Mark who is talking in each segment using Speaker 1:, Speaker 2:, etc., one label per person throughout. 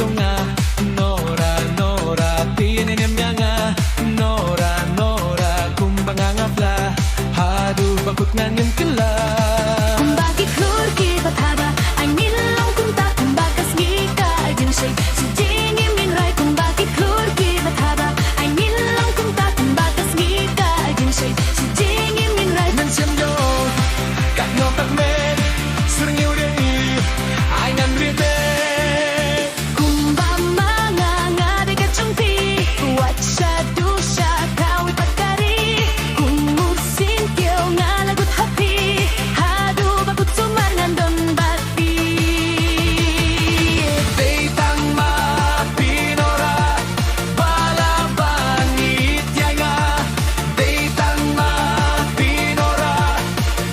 Speaker 1: 종아 노라 노라 pianinem nga Nora Nora kumbang ngapla Hadu bangkut nganim kela
Speaker 2: Kumbagi kurki bataba ay nilong kumta kumbagas ngika ay dinshay si jingi minray kumbagi kurki bataba ay nilong kumta kumbagas ngika ay dinshay si jingi minray
Speaker 1: Nan siyam yo Kak ngọc tạc men Sering yêu đi Ai ngăn riêng tê
Speaker 2: kumba mga ngade ka chungpi watcha dusha kawi pakari kumusin kyo nga lagut happy hadu bakut sumangan don bati
Speaker 1: Deitang ma pinora Balaban ityaga Deitang ma pinora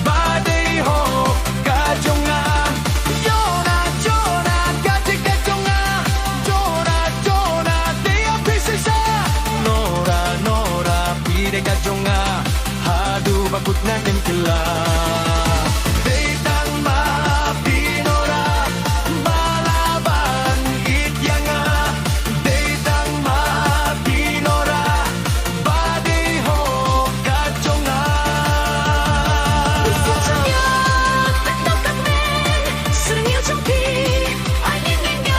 Speaker 1: Badai ho kajonga Jona Jona katika jonga Jona Jona Dea pisisa Nora Nora pide kajonga Hadu bakut na kela Deitang ma pinora Balaban ityanga Deitang ma pinora Badai ho kajonga
Speaker 2: Sutanya taktok men sering yêu trong pi ai nghe nghe nghe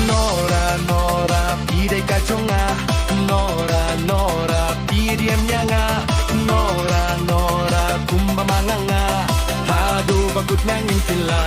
Speaker 1: Nora Nora pide kajonga Nora Nora pidiem nyanga Nora Nora kumbamanganga Hadu bakut nangin sila